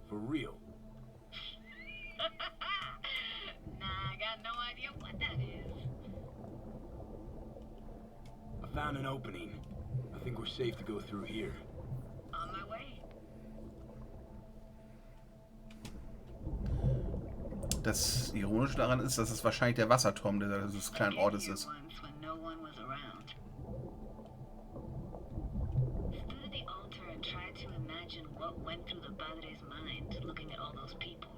For real. Nah, I got no idea what that is. I found an opening. I think we're safe to go through here. On my way. Das Ironische daran ist, dass es wahrscheinlich der Wasserturm des kleinen Ortes ist. Once when no one was around. Stood at the altar and tried to imagine what went through the padre's mind looking at all those people.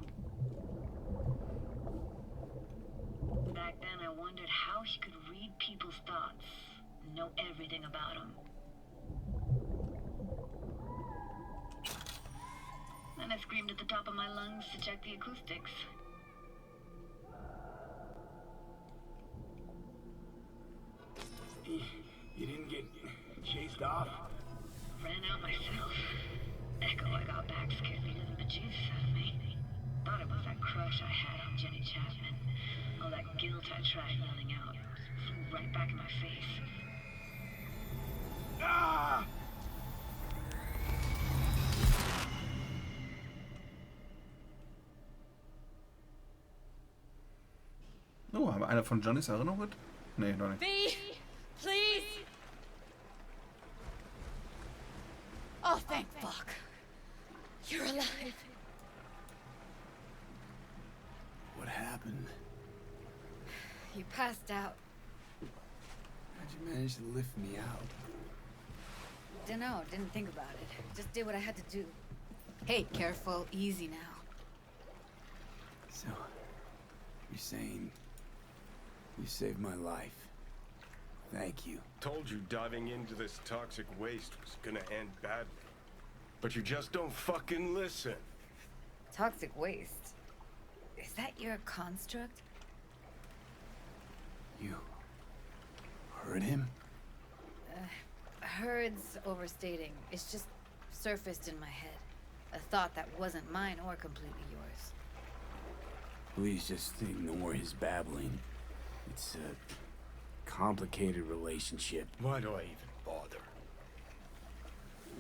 Back then I wondered how he could read people's thoughts, know everything about them. Then I screamed at the top of my lungs to check the acoustics. You didn't get chased off? Ran out myself. Echo I got back scared me to the bejesus out of me. Thought it was that crush I had on Jenny Chapman. All that guilt I tried yelling out flew right back in my face. Ah! Oh, haben wir eine von Johnnys Erinnerung mit? Nee, noch nicht. V, please. Oh, thank fuck. You're alive. What happened? You passed out. How'd you manage to lift me out? Dunno, didn't think about it. Just did what I had to do. Hey, careful, easy now. So, you're saying you saved my life. Thank you. Told you diving into this toxic waste was gonna end badly. But you just don't fucking listen. Toxic waste. Is that your construct? You heard him? Heard's overstating. It's just surfaced in my head. A thought that wasn't mine or completely yours. Please just ignore his babbling. It's a complicated relationship. Why do I even bother?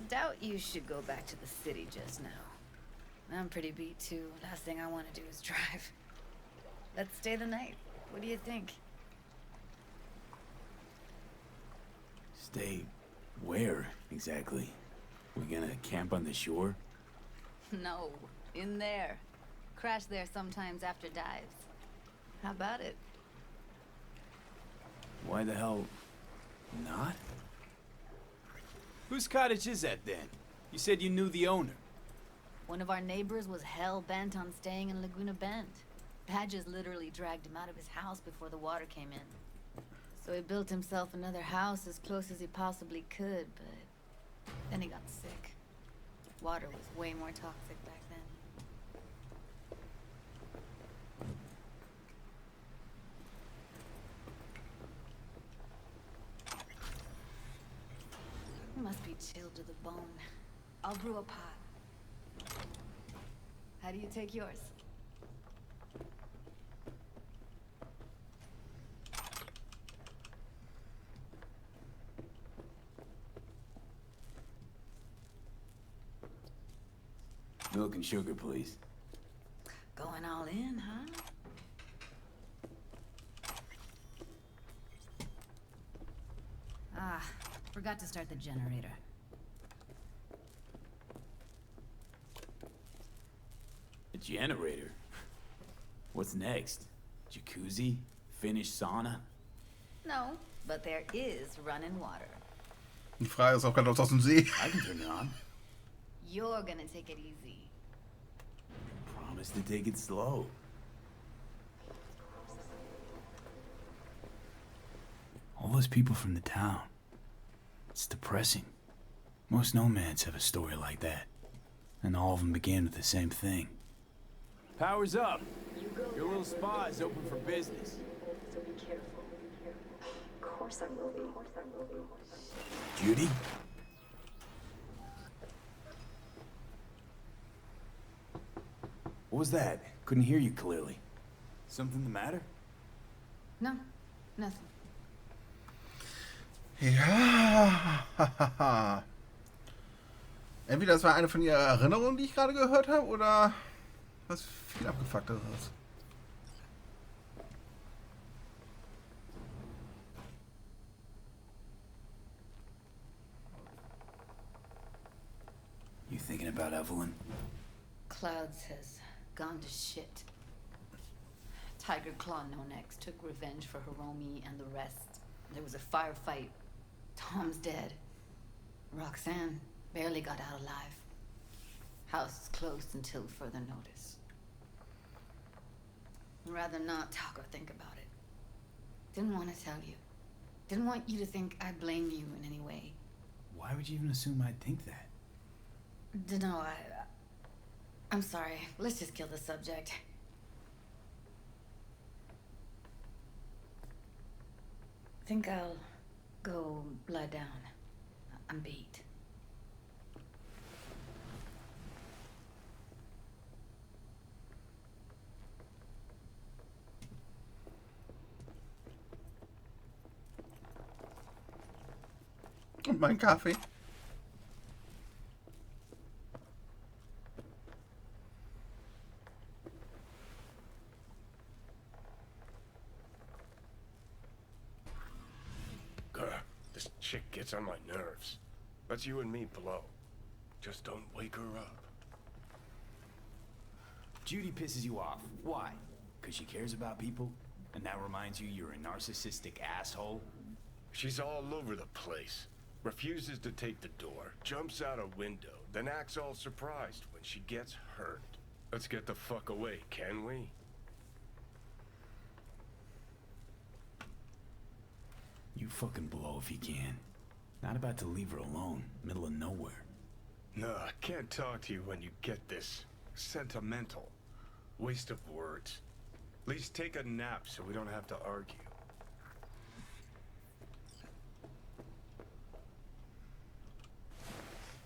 Doubt you should go back to the city just now. I'm pretty beat too. Last thing I want to do is drive. Let's stay the night. What do you think? Stay where, exactly? We gonna camp on the shore? No, in there. Crash there sometimes after dives. How about it? Why the hell not? Whose cottage is that then? You said you knew the owner. One of our neighbors was hell-bent on staying in Laguna Bend. Badges literally dragged him out of his house before the water came in. So he built himself another house as close as he possibly could, but then he got sick. Water was way more toxic back then. He must be chilled to the bone. I'll brew a pot. How do you take yours? Milk and sugar, please. Going all in, huh? Ah, forgot to start the generator. A generator? What's next? Jacuzzi? Finnish sauna? No, but there is running water. Die Frage ist auch gerade, ob es aus dem See. I can turn it on. You're gonna take it easy. Promise to take it slow. All those people from the town. It's depressing. Most nomads have a story like that. And all of them begin with the same thing. Power's up. Your little spa is open for business. So be careful. Of course I will be. Judy? What was that? Couldn't hear you clearly. Something the matter? No, nothing. Ja. Entweder das war eine von ihren Erinnerungen, die ich gerade gehört habe, oder was viel abgefuckteres. You thinking about Evelyn? Clouds has gone to shit. Tiger Claw No Necks took revenge for Hiromi and the rest. There was a firefight. Tom's dead. Roxanne barely got out alive. House is closed until further notice. I'd rather not talk or think about it. Didn't want to tell you. Didn't want you to think I blame you in any way. Why would you even assume I'd think that? Dunno, I'm sorry. Let's just kill the subject. Think I'll go lie down. I'm beat. Und mein Kaffee. This chick gets on my nerves. That's you and me below. Just don't wake her up. Judy pisses you off. Why? Because she cares about people? And that reminds you you're a narcissistic asshole? She's all over the place. Refuses to take the door, jumps out a window, then acts all surprised when she gets hurt. Let's get the fuck away, can we? You fucking blow if you can. Not about to leave her alone, middle of nowhere. No, I can't talk to you when you get this sentimental. Waste of words. At least take a nap so we don't have to argue.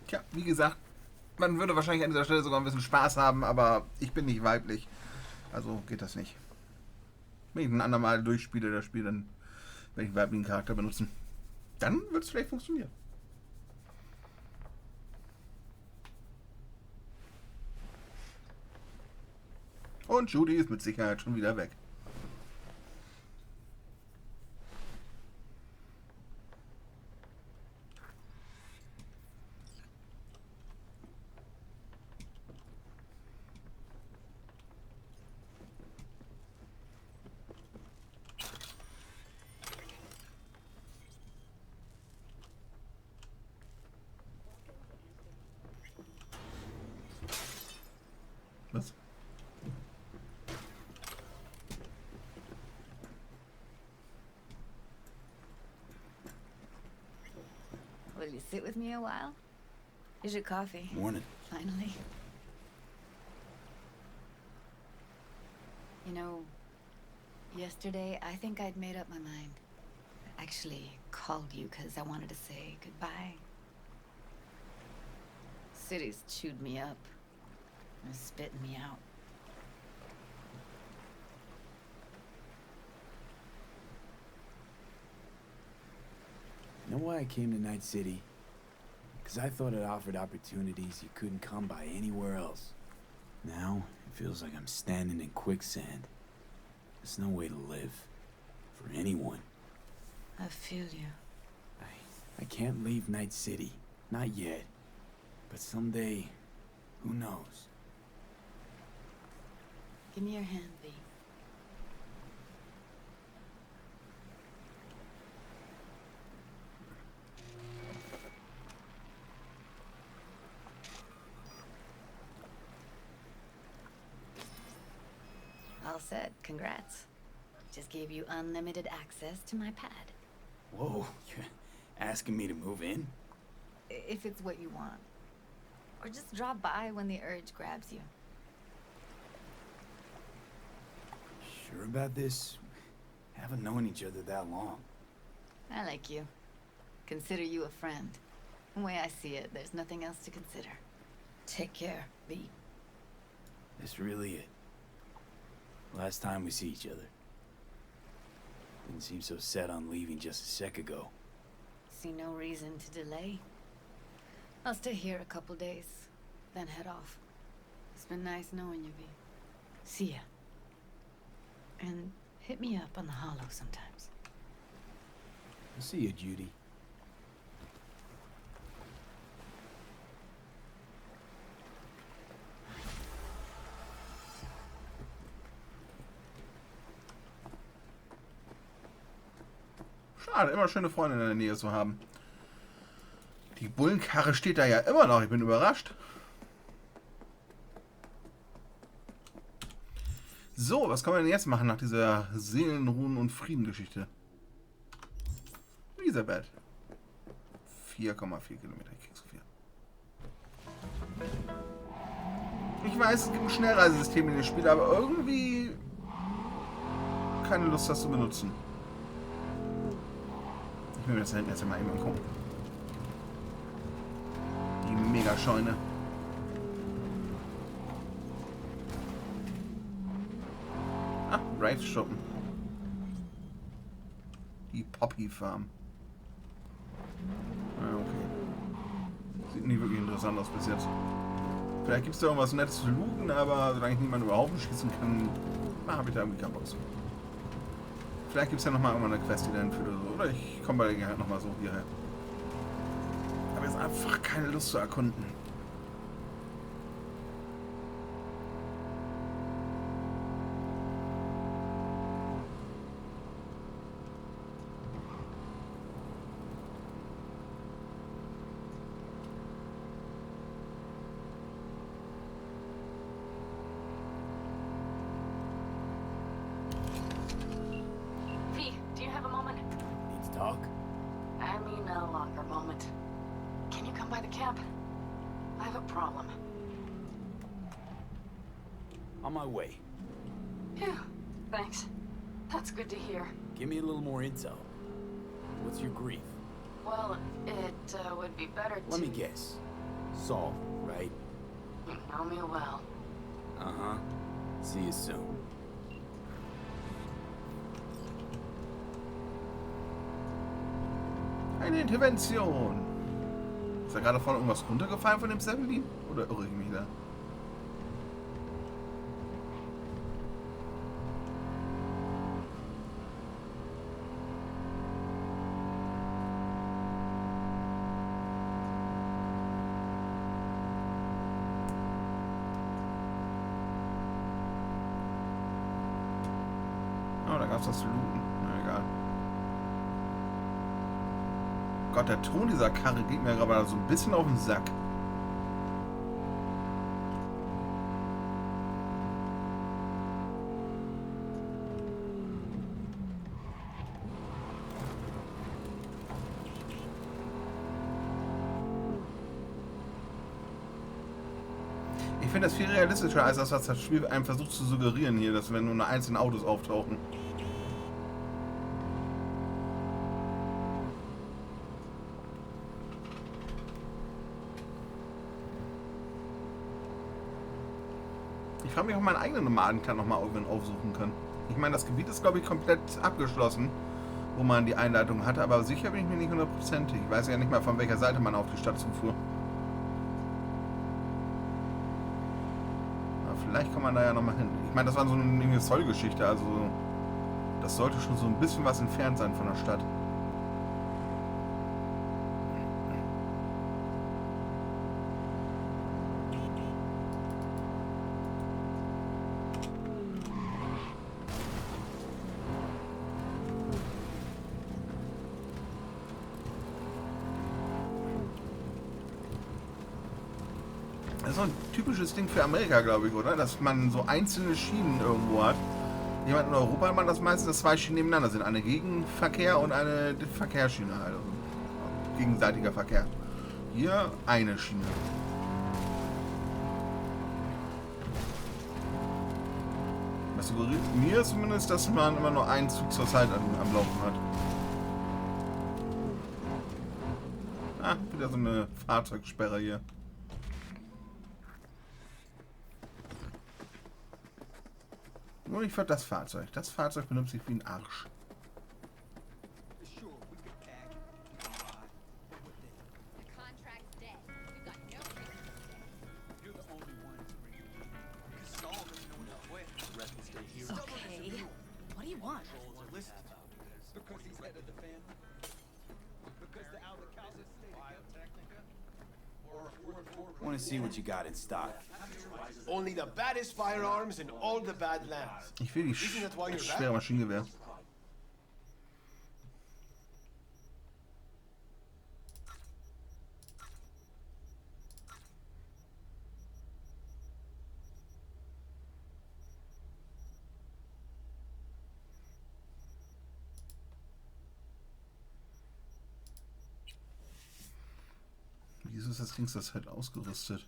Tja, wie gesagt, man würde wahrscheinlich an dieser Stelle sogar ein bisschen Spaß haben, aber ich bin nicht weiblich. Also geht das nicht. Wenn ich ein andermal durchspiele, das Spiel, dann werde ich einen weiblichen Charakter benutzen. Dann wird es vielleicht funktionieren. Und Judy ist mit Sicherheit schon wieder weg. Was? Will you sit with me a while? Here's your coffee. Morning. Finally. You know, yesterday I think I'd made up my mind. I actually called you because I wanted to say goodbye. City's chewed me up. And is spitting me out. You know why I came to Night City? Because I thought it offered opportunities you couldn't come by anywhere else. Now, it feels like I'm standing in quicksand. There's no way to live. For anyone. I feel you. I can't leave Night City. Not yet. But someday, who knows? Give me your hand, V. All set. Congrats. Just gave you unlimited access to my pad. Whoa, you're asking me to move in? If it's what you want. Or just drop by when the urge grabs you. Sure about this? Haven't known each other that long. I like you. Consider you a friend. The way I see it, there's nothing else to consider. Take care, V. That's really it. Last time we see each other. Didn't seem so set on leaving just a sec ago. See no reason to delay. I'll stay here a couple days, then head off. It's been nice knowing you, V. See ya. And hit me up on the holo sometimes. I'll see you, Judy. Schade, immer schöne Freunde in der Nähe zu haben. Die Bullenkarre steht da ja immer noch. Ich bin überrascht. So, was können wir denn jetzt machen nach dieser Seelenruhen- und Frieden-Geschichte? Elisabeth. 4,4 Kilometer. Ich krieg so viel. Ich weiß, es gibt ein Schnellreisesystem in dem Spiel, aber irgendwie keine Lust, das zu benutzen. Ich will mir das da hinten jetzt mal eben angucken. Die Mega-Scheune. Ah, Raves-Schuppen. Die Poppy-Farm. Ah, okay. Sieht nicht wirklich interessant aus bis jetzt. Vielleicht gibt es da irgendwas Nettes zu looten, aber solange ich niemanden über Haufen schießen kann, habe ich da irgendwie keinen Bock zu. Vielleicht gibt es ja nochmal irgendwann eine Quest, die dahin führt oder so. Oder ich komme bei der Gelegenheit nochmal so hierher. Ich habe jetzt einfach keine Lust zu erkunden. Talk? I mean a longer moment. Can you come by the camp? I have a problem. On my way. Phew, thanks. That's good to hear. Give me a little more intel. What's your grief? Well, it would be better to... Let me guess. Saul, right? You know me well. Uh-huh. See you soon. Eine Intervention. Ist da gerade vorne irgendwas runtergefallen von dem Zeppelin? Oder irre ich mich da? Oh, da gab es was zu looten. Na egal. Gott, der Ton dieser Karre geht mir gerade so ein bisschen auf den Sack. Ich finde das viel realistischer als das, was das Spiel einem versucht zu suggerieren hier, dass wenn nur einzelne Autos auftauchen. Ich frage mich, ob meinen eigenen Nomadenclan nochmal irgendwann aufsuchen kann. Ich meine, das Gebiet ist, glaube ich, komplett abgeschlossen, wo man die Einleitung hatte, aber sicher bin ich mir nicht 100%. Ich weiß ja nicht mal, von welcher Seite man auf die Stadt zufuhr. Aber vielleicht kann man da ja nochmal hin. Ich meine, das war so eine Zollgeschichte, also das sollte schon so ein bisschen was entfernt sein von der Stadt. Das ist so ein typisches Ding für Amerika, glaube ich, oder? Dass man so einzelne Schienen irgendwo hat. Jemand in Europa hat man das meistens, dass zwei Schienen nebeneinander sind. Eine Gegenverkehr und eine Verkehrsschiene halt. Also gegenseitiger Verkehr. Hier eine Schiene. Das suggeriert mir zumindest, dass man immer nur einen Zug zur Zeit am Laufen hat. Ah, wieder so eine Fahrzeugsperre hier. Nur nicht für das Fahrzeug. Das Fahrzeug benutzt sich wie ein Arsch. The contract's dead. want? Because he's head of the family? Because the Alacal's biotechnica? Want to see what you got in stock. Only the baddest firearms in all the bad lands. Ich will die schwere Maschinengewehr. Wieso ist das Ding das halt ausgerüstet?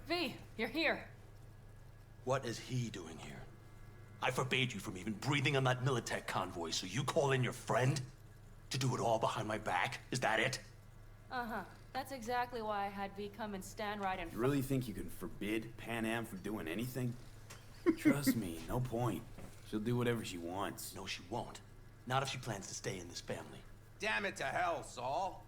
V, you're here. What is he doing here? I forbade you from even breathing on that Militech convoy, so you call in your friend? To do it all behind my back? Is that it? Uh-huh. That's exactly why I had V come and stand right in front. You really think you can forbid Pan Am from doing anything? Trust me, no point. She'll do whatever she wants. No, she won't. Not if she plans to stay in this family. Damn it to hell, Saul.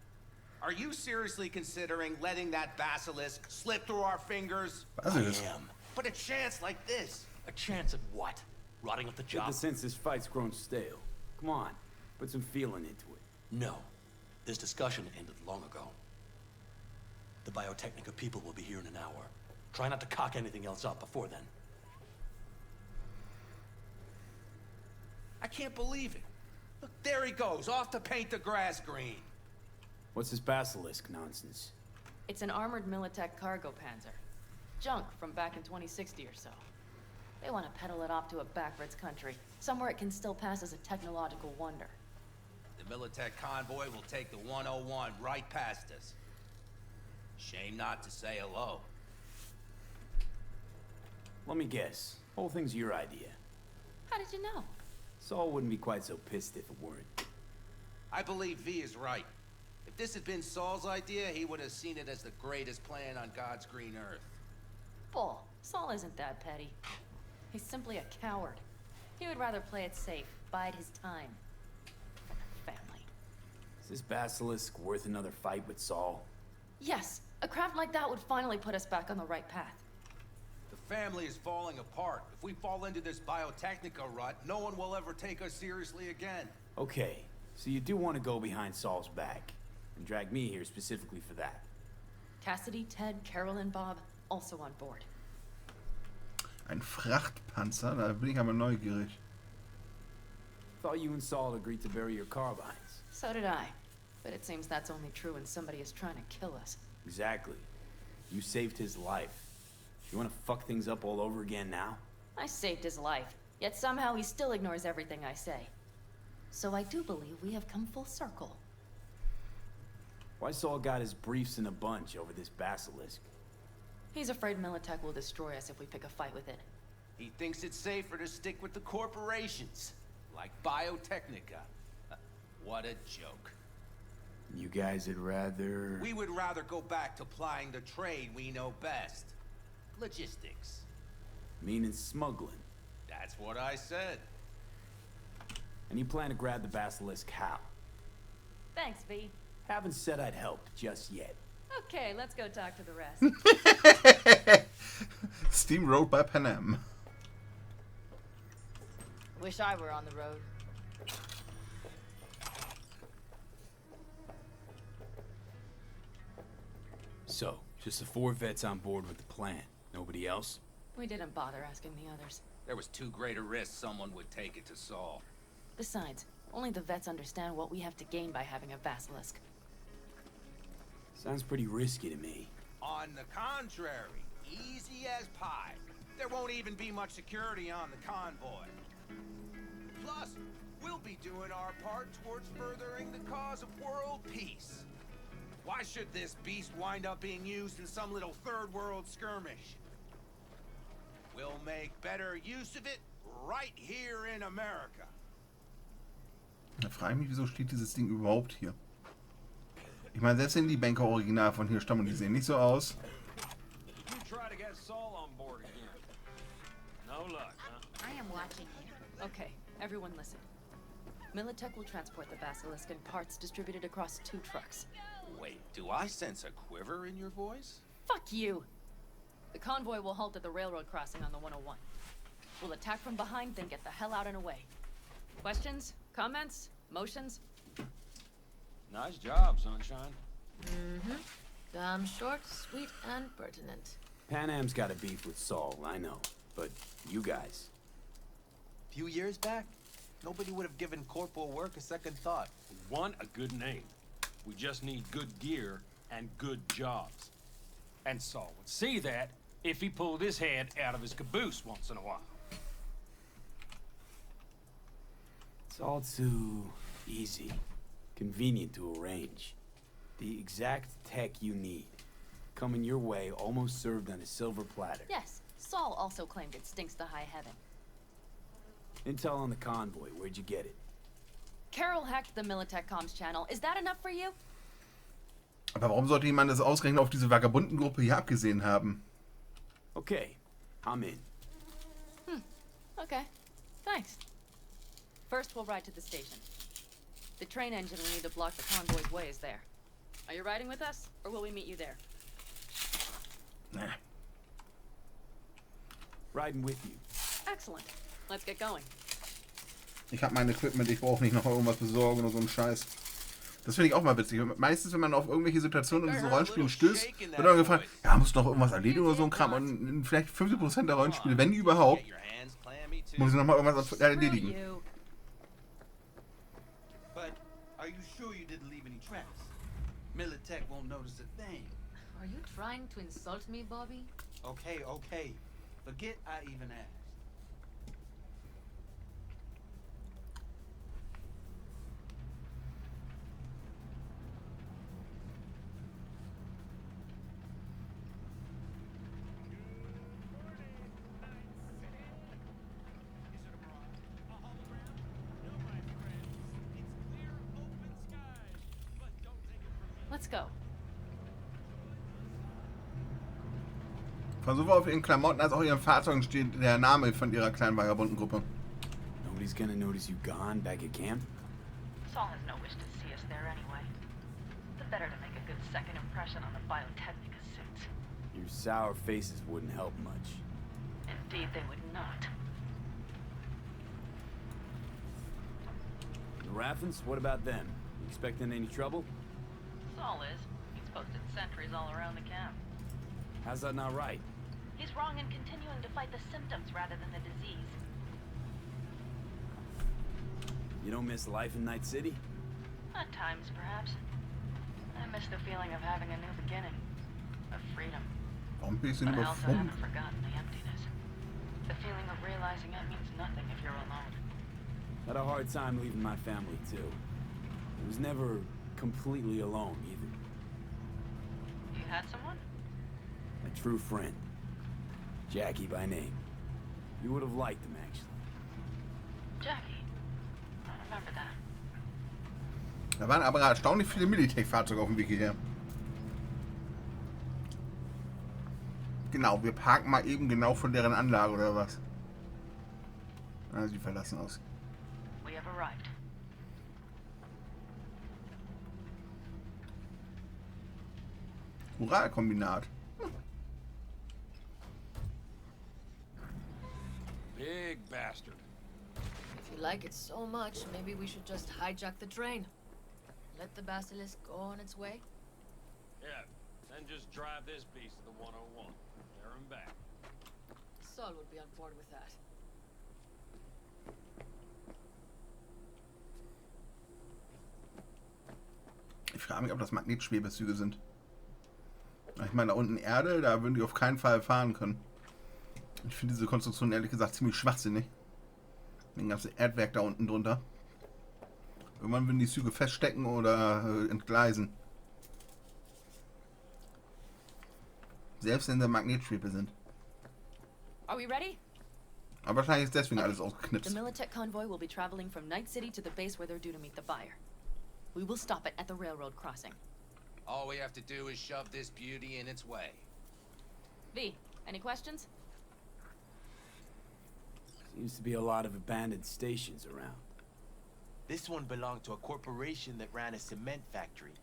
Are you seriously considering letting that basilisk slip through our fingers? Basilisk? I am. But a chance like this. A chance at what? Rotting up the Get job? the sense this fight's grown stale. Come on, put some feeling into it. No. This discussion ended long ago. The Biotechnica people will be here in an hour. Try not to cock anything else up before then. I can't believe it. Look, there he goes, off to paint the grass green. What's this basilisk nonsense? It's an armored Militech cargo panzer. Junk from back in 2060 or so. They want to peddle it off to a backwards country, somewhere it can still pass as a technological wonder. The Militech convoy will take the 101 right past us. Shame not to say hello. Let me guess. Whole thing's your idea. How did you know? Saul wouldn't be quite so pissed if it weren't. I believe V is right. If this had been Saul's idea, he would have seen it as the greatest plan on God's green earth. Bull. Saul isn't that petty. He's simply a coward. He would rather play it safe, bide his time. For the family. Is this basilisk worth another fight with Saul? Yes, a craft like that would finally put us back on the right path. The family is falling apart. If we fall into this Biotechnica rut, no one will ever take us seriously again. Okay, so you do want to go behind Saul's back, and drag me here specifically for that. Cassidy, Ted, Carol, and Bob also on board. Ein Frachtpanzer? Da bin ich aber neugierig. Thought you and Saul agreed to bury your carbines. So did I. But it seems that's only true when somebody is trying to kill us. Exactly. You saved his life. You want to fuck things up all over again now? I saved his life, yet somehow he still ignores everything I say. So I do believe we have come full circle. Why Saul got his briefs in a bunch over this basilisk? He's afraid Militech will destroy us if we pick a fight with it. He thinks it's safer to stick with the corporations, like Biotechnica. What a joke. You guys would rather... We would rather go back to plying the trade we know best. Logistics. Meaning smuggling. That's what I said. And you plan to grab the basilisk how? Thanks, V. Haven't said I'd help just yet. Okay, let's go talk to the rest. Steamrolled by Pan Am. Wish I were on the road. So, just the 4 vets on board with the plan. Nobody else? We didn't bother asking the others. There was too great a risk someone would take it to Saul. Besides, only the vets understand what we have to gain by having a basilisk. Sounds pretty risky to me. On the contrary, easy as pie. There won't even be much security on the convoy. Plus, we'll be doing our part towards furthering the cause of world peace. Why should this beast wind up being used in some little third world skirmish? We'll make better use of it right here in America. Da frage ich mich, wieso steht dieses Ding überhaupt hier? Ich meine, selbst wenn die Bänke original von hier stammen, die sehen nicht so aus. You try to get Saul on board again. No luck, huh? I am watching you. Okay, everyone listen. Militech will transport the basilisk in parts distributed across 2 trucks. Wait, do I sense a quiver in your voice? Fuck you! The convoy will halt at the railroad crossing on the 101. We'll attack from behind, then get the hell out and away. Questions? Comments? Motions? Nice job, Sunshine. Damn short, sweet, and pertinent. Pan Am's got a beef with Saul, I know. But you guys. A few years back, nobody would have given corporal work a second thought. We want a good name. We just need good gear and good jobs. And Saul would see that if he pulled his head out of his caboose once in a while. It's all too easy. Convenient to arrange. The exact tech you need. Coming your way, almost served on a silver platter. Yes, Saul also claimed it stinks to high heaven. Intel on the convoy, where'd you get it? Carol hacked the Militech comms channel. Is that enough for you? Aber warum sollte jemand das ausgerechnet auf diese Vagabundengruppe hier abgesehen haben? Okay, I'm in. Okay, thanks. First, we'll ride to the station. The train engine we need to block the convoy's way is there. Are you riding with us, or will we meet you there? Nah. Riding with you. Excellent. Let's get going. Ich habe mein Equipment, ich brauche nicht noch irgendwas besorgen oder so ein Scheiß. Das finde ich auch mal witzig. Meistens, wenn man auf irgendwelche Situationen in so Rollenspielen stößt, wird dann gefragt, ja, musst du noch irgendwas erledigen oder so ein Kram. Und in vielleicht 50% der Rollenspiele, wenn überhaupt, muss ich nochmal irgendwas erledigen. But are you sure you didn't leave any tracks? Militech won't notice a thing. Are you trying to insult me, Bobby? Okay, okay. Forget I even asked. Let's go. Von sowohl auf ihren Klamotten als auch ihren Fahrzeugen steht der Name von ihrer kleinen Vagabundengruppe. Nobody's gonna notice you gone back at camp? Saul has no wish to see us there anyway. The better to make a good second impression on the Biotechnica suits. Your sour faces wouldn't help much. Indeed, they would not. The Raffens, what about them? You expecting any trouble? Saul is. He's posted sentries all around the camp. How's that not right? He's wrong in continuing to fight the symptoms rather than the disease. You don't miss life in Night City? At times, perhaps. I miss the feeling of having a new beginning. Of freedom. Warum bist du But denn I also überfremd? haven't forgotten the emptiness. The feeling of realizing it means nothing if you're alone. Had a hard time leaving my family, too. I was never completely alone, either. You had someone? A true friend. Jackie by name. You would have liked him, actually. Jackie. I remember that. Da waren aber erstaunlich viele Militech-Fahrzeuge auf dem Weg hierher. Genau, wir parken mal eben genau von deren Anlage oder was? Ah, sie verlassen aus. We have arrived. Hurra-Kombinat. Big bastard. If you like it so much, maybe we should just hijack the train. Let the basilisk go on its way. Yeah, then just drive this beast to the 101. There and back. Saul would be on board with that. frage mich, ob das Magnetschwebezüge sind. Ich meine, da unten Erde, da würden die auf keinen Fall fahren können. Ich finde diese Konstruktion ehrlich gesagt ziemlich schwachsinnig. Mit dem ganzen Erdwerk da unten drunter. Irgendwann würden die Züge feststecken oder entgleisen. Selbst wenn sie Magnetschwebe sind. Are we ready? Aber wahrscheinlich ist deswegen alles ausgeknipst. The Militech convoy will be traveling from Night City to the base where they're due to meet the buyer. We will stop it at the railroad crossing. All we have to do is shove this beauty in its way. V, any questions? Seems to be a lot of abandoned stations around. This one belonged to a corporation that ran a cement factory.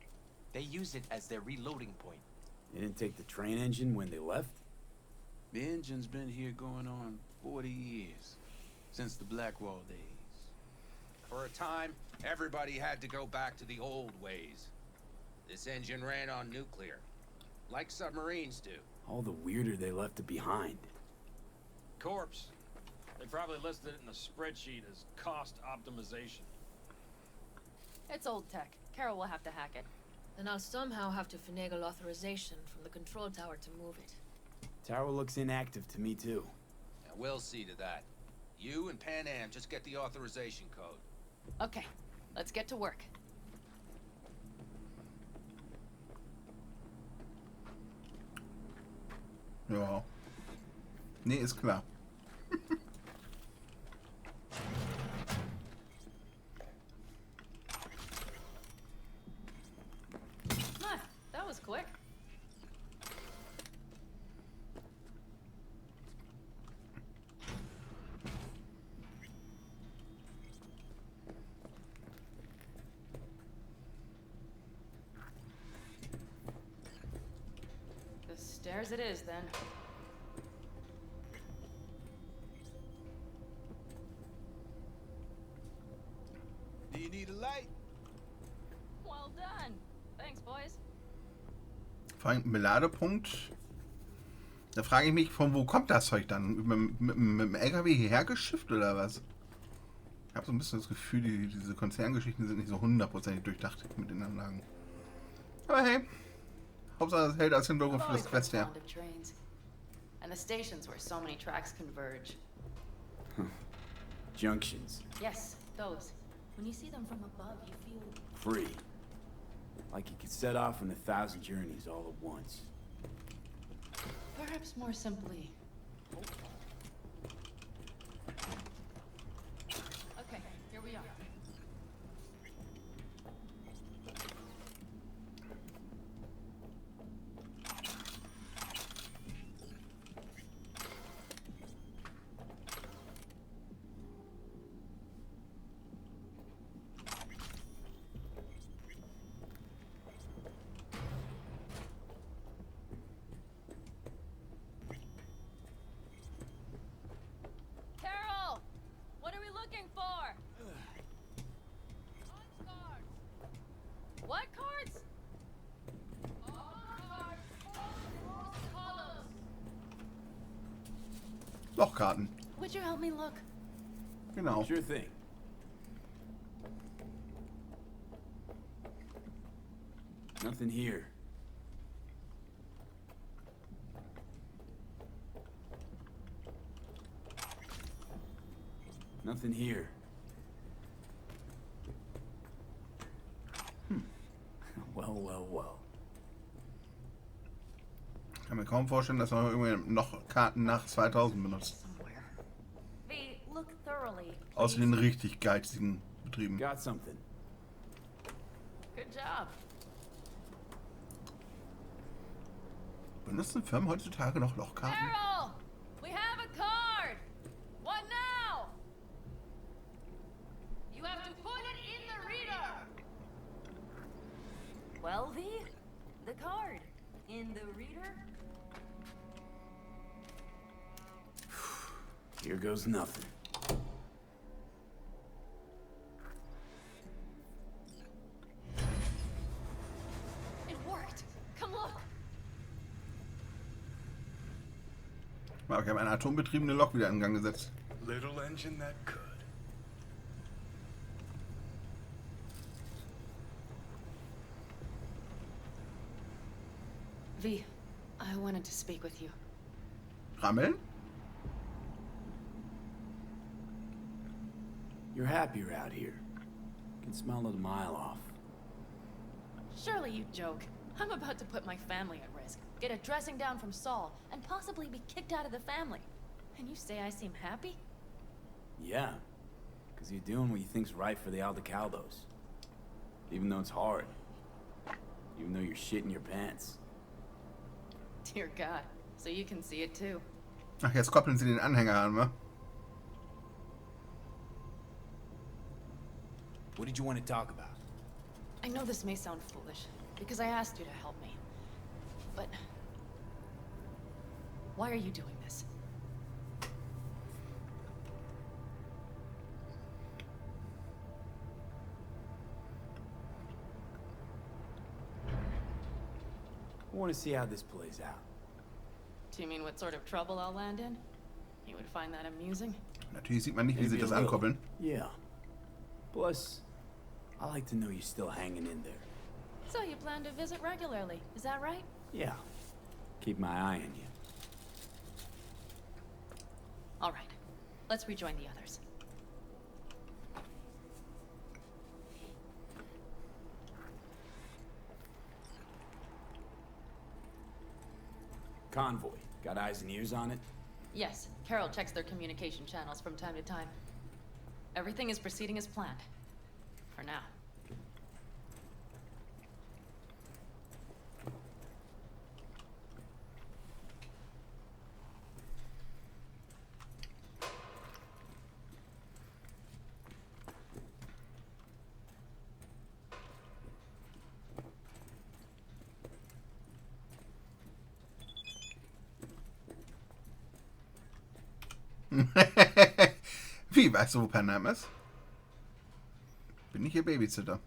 They used it as their reloading point. They didn't take the train engine when they left? The engine's been here going on 40 years. Since the Blackwall days. For a time, everybody had to go back to the old ways. This engine ran on nuclear, like submarines do. All the weirder they left it behind. Corpse. They probably listed it in the spreadsheet as cost optimization. It's old tech. Carol will have to hack it. Then I'll somehow have to finagle authorization from the control tower to move it. Tower looks inactive to me too. Now, we'll see to that. You and Pan Am just get the authorization code. Okay, let's get to work. Ja. Nee, ist klar. That was quick. The stairs it is, then. Do you need a light? Well done. Thanks, boys. Vor allem ein Beladepunkt. Da frage ich mich, von wo kommt das Zeug dann? Mit dem LKW hierher geschifft oder was? Ich habe so ein bisschen das Gefühl, diese Konzerngeschichten sind nicht so hundertprozentig durchdacht mit den Anlagen. Aber hey, Hauptsache das hält als Hintergrund für das Quest her. And the stations where so many tracks converge. Junctions. Yes, those. When you see them from above, you feel Free. Like you could set off on 1,000 journeys all at once. perhaps more simply. Okay, here we are. What cards? Lochkarten. Would you help me look? Genau. Sure thing. Nothing here. Nothing here. Well. Ich kann mir kaum vorstellen, dass man irgendwie noch Karten nach 2000 benutzt. V, look thoroughly. Aus den richtig geizigen Betrieben. Got something. Good job. Benutzen Firmen heutzutage noch Lochkarten? Carol, we have a card. What now? You have to put it in the reader. Well, V, the card in the reader. Here goes nothing. It worked. Come look. Okay, ich habe eine atombetriebene Lok wieder in Gang gesetzt. Little engine that could. V, I wanted to speak with you. Rammeln? You're happier out here. Can smell it a mile off. Surely you joke. I'm about to put my family at risk, get a dressing down from Saul, and possibly be kicked out of the family. And you say I seem happy? Yeah, because you're doing what you think's right for the Aldecaldos. Even though it's hard. Even though you're shitting your pants. Dear God, so you can see it too. Ach, jetzt koppeln sie den Anhänger an, wa? What did you want to talk about? I know this may sound foolish, because I asked you to help me. But... why are you doing this? I want to see how this plays out. Do you mean what sort of trouble I'll land in? You would find that amusing? Natürlich sieht man nicht, wie sie Maybe das a little. ankoppeln. Yeah. Plus, I like to know you're still hanging in there. So you plan to visit regularly, is that right? Yeah. Keep my eye on you. All right. Let's rejoin the others. Convoy. Got eyes and ears on it? Yes, Carol checks their communication channels from time to time. Everything is proceeding as planned. For now. Wie, weißt du, wo Panam ist? Bin ich ihr Babysitter?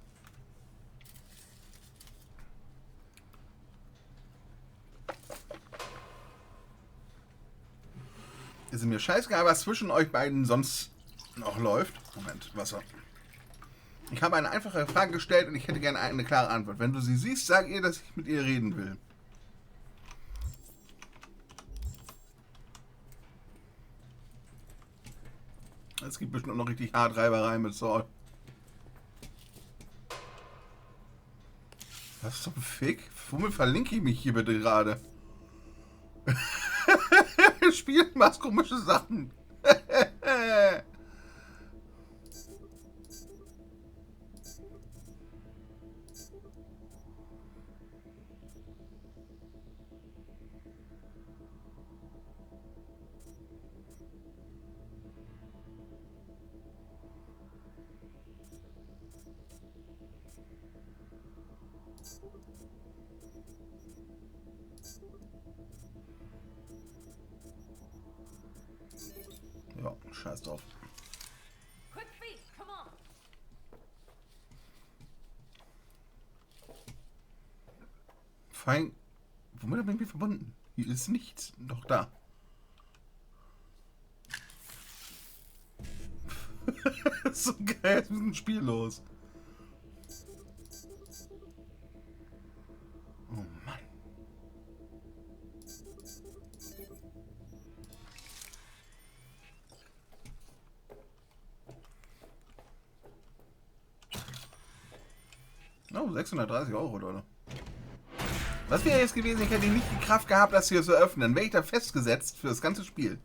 Ist mir scheißegal, was zwischen euch beiden sonst noch läuft. Moment, Wasser. Ich habe eine einfache Frage gestellt und ich hätte gerne eine klare Antwort. Wenn du sie siehst, sag ihr, dass ich mit ihr reden will. Es gibt bestimmt noch richtig Haartreiberei mit Saul. Was zum Fick? Womit verlinke ich mich hier bitte gerade? Spielen was komische Sachen. Ja, scheiß drauf. Quick feet, come on. Fein. Womit bin ich verbunden? Hier ist nichts. Doch da. So geil, jetzt ist ein Spiel los. Oh Mann. Oh, 630 €, Leute. Was wäre jetzt gewesen, ich hätte nicht die Kraft gehabt, das hier zu öffnen. Wäre ich da festgesetzt für das ganze Spiel.